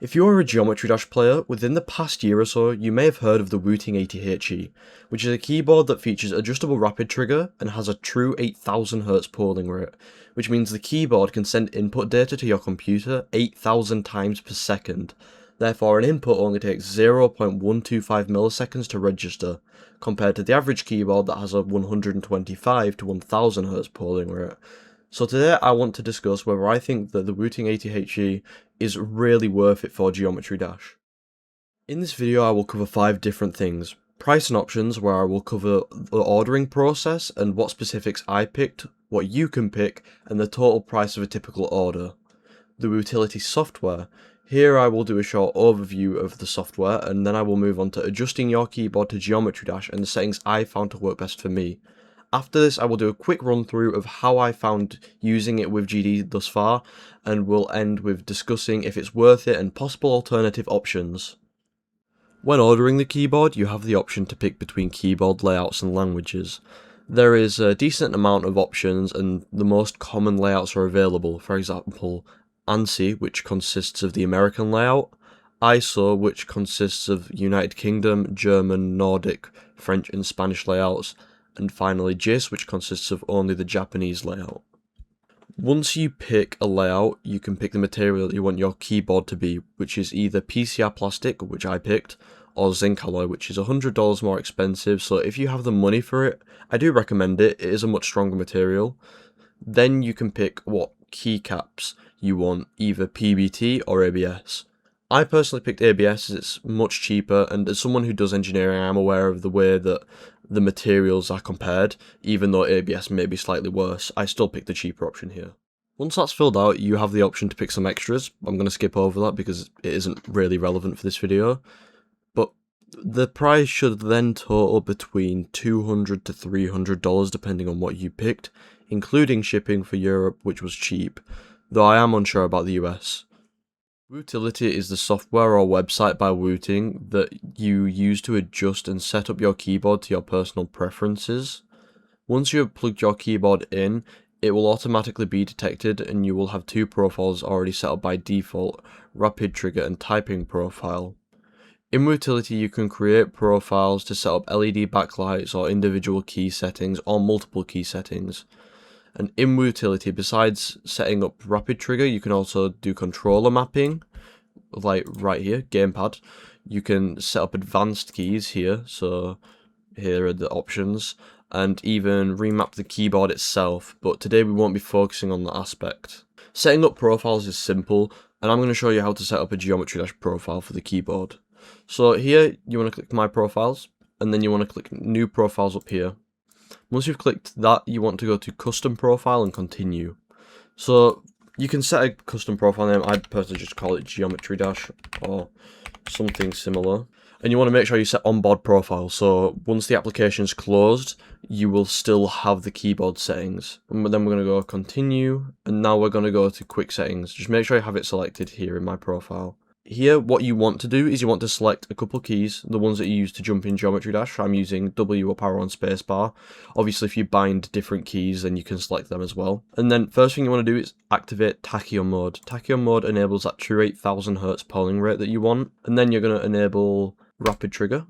If you are a Geometry Dash player, within the past year or so, you may have heard of the Wooting80HE, which is a keyboard that features adjustable rapid trigger and has a true 8000Hz polling rate, which means the keyboard can send input data to your computer 8000 times per second. Therefore, an input only takes 0.125 milliseconds to register, compared to the average keyboard that has a 125 to 1000Hz polling rate. So today I want to discuss whether I think that the Wooting80HE is really worth it for Geometry Dash. In this video I will cover 5 different things: price and options, where I will cover the ordering process and what specifics I picked, what you can pick, and the total price of a typical order. The Wootility Software. Here I will do a short overview of the software, and then I will move on to adjusting your keyboard to Geometry Dash and the settings I found to work best for me. After this I will do a quick run through of how I found using it with GD thus far, and we'll end with discussing if it's worth it and possible alternative options. When ordering the keyboard, you have the option to pick between keyboard layouts and languages. There is a decent amount of options, and the most common layouts are available. For example, ANSI, which consists of the American layout, ISO, which consists of United Kingdom, German, Nordic, French and Spanish layouts, and finally JIS, which consists of only the Japanese layout. Once you pick a layout, you can pick the material that you want your keyboard to be, which is either PCR plastic, which I picked, or zinc alloy, which is $100 more expensive, so if you have the money for it, I do recommend it. It is a much stronger material. Then you can pick what keycaps you want, either PBT or ABS. I personally picked ABS as it's much cheaper, and as someone who does engineering, I'm aware of the way that the materials are compared. Even though ABS may be slightly worse, I still picked the cheaper option here. Once that's filled out, you have the option to pick some extras. I'm going to skip over that because it isn't really relevant for this video. But the price should then total between $200 to $300 depending on what you picked, including shipping for Europe, which was cheap, though I am unsure about the US. Wootility is the software or website by Wooting that you use to adjust and set up your keyboard to your personal preferences. Once you have plugged your keyboard in, it will automatically be detected and you will have 2 profiles already set up by default: rapid trigger and typing profile. In Wootility you can create profiles to set up LED backlights or individual key settings or multiple key settings. And in Wootility, besides setting up rapid trigger, you can also do controller mapping, like right here, gamepad. You can set up advanced keys here, so here are the options, and even remap the keyboard itself, but today we won't be focusing on that aspect. Setting up profiles is simple, and I'm going to show you how to set up a Geometry Dash profile for the keyboard. So here, you want to click My Profiles, and then you want to click New Profiles up here. Once you've clicked that, you want to go to Custom Profile and Continue. So you can set a custom profile name. I'd personally just call it Geometry Dash or something similar. And you want to make sure you set onboard profile, so once the application is closed, you will still have the keyboard settings. And then we're going to go Continue, and now we're going to go to Quick Settings. Just make sure you have it selected here in My Profile. Here, what you want to do is you want to select a couple keys, the ones that you use to jump in Geometry Dash. I'm using W up arrow and spacebar. Obviously, if you bind different keys, then you can select them as well. And then, first thing you want to do is activate Tachyon mode. Tachyon mode enables that true 8000Hz polling rate that you want. And then you're going to enable rapid trigger.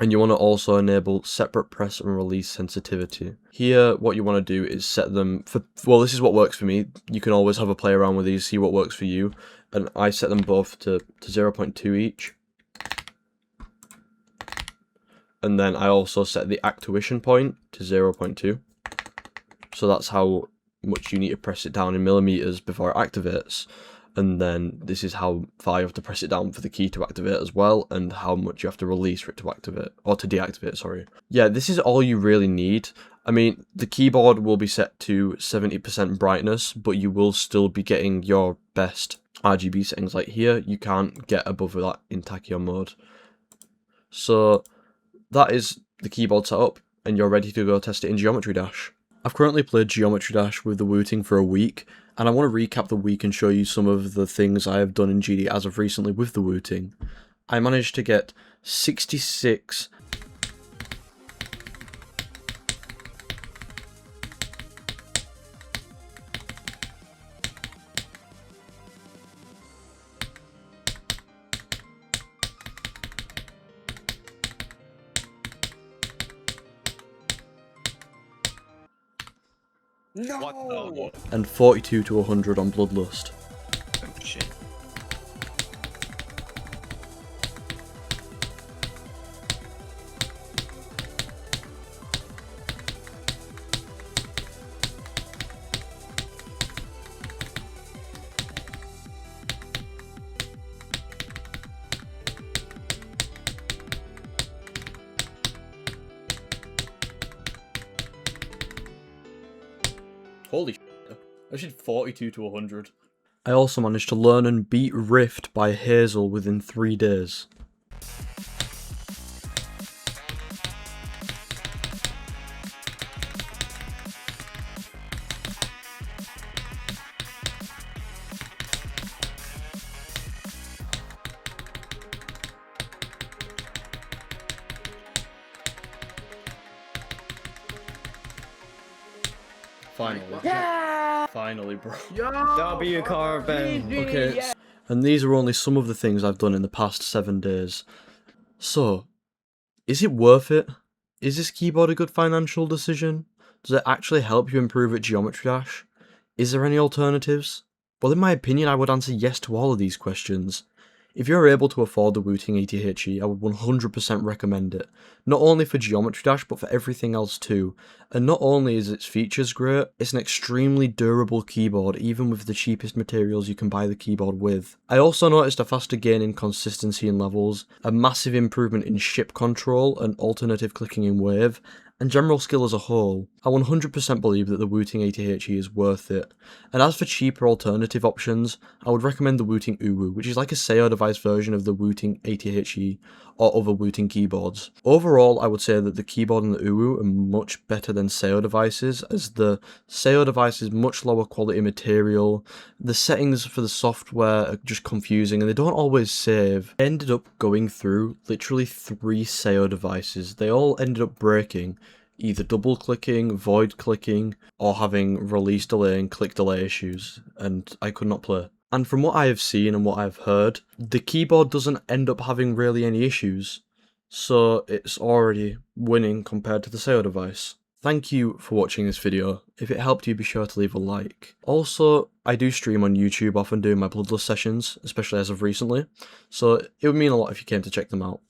And you want to also enable separate press and release sensitivity. Here, what you want to do is set them for, well, this is what works for me. You can always have a play around with these, see what works for you. And I set them both to 0.2 each. And then I also set the actuation point to 0.2. So that's how much you need to press it down in millimeters before it activates. And then this is how far you have to press it down for the key to activate as well, and how much you have to release for it to activate, or to deactivate, sorry. Yeah, this is all you really need. I mean, the keyboard will be set to 70% brightness, but you will still be getting your best RGB settings. Like here, you can't get above that in Tachyon mode. So that is the keyboard setup, and you're ready to go test it in Geometry Dash. I've currently played Geometry Dash with the Wooting for a week, and I want to recap the week and show you some of the things I have done in GD as of recently with the Wooting. I managed to get 66 No! What the? and 42 to 100 on Bloodlust. Oh shit. Holy shit. I did 42 to 100. I also managed to learn and beat Rift by Hazel within 3 days. Finally. Yeah! Finally, bro. W Carbon. Okay, and these are only some of the things I've done in the past 7 days. So, is it worth it? Is this keyboard a good financial decision? Does it actually help you improve at Geometry Dash? Is there any alternatives? Well, in my opinion, I would answer yes to all of these questions. If you're able to afford the Wooting80HE, I would 100% recommend it. Not only for Geometry Dash, but for everything else too. And not only is its features great, it's an extremely durable keyboard, even with the cheapest materials you can buy the keyboard with. I also noticed a faster gain in consistency in levels, a massive improvement in ship control and alternative clicking in Wave, and general skill as a whole. I 100% believe that the Wooting80HE is worth it. And as for cheaper alternative options, I would recommend the Wooting Uwu, which is like a SEO device version of the Wooting80HE or other Wooting keyboards. Overall, I would say that the keyboard and the Uwu are much better than SEO devices, as the SEO device is much lower quality material, the settings for the software are just confusing and they don't always save. I ended up going through literally 3 SEO devices. They all ended up breaking, either double clicking, void clicking, or having release delay and click delay issues, and I could not play. And from what I have seen and what I've heard, the keyboard doesn't end up having really any issues, so it's already winning compared to the SEO device. Thank you for watching this video. If it helped you, be sure to leave a like. Also, I do stream on YouTube, often doing my Bloodlust sessions, especially as of recently, so it would mean a lot if you came to check them out.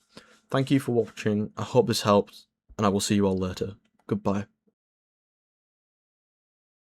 Thank you for watching, I hope this helped, and I will see you all later. Goodbye.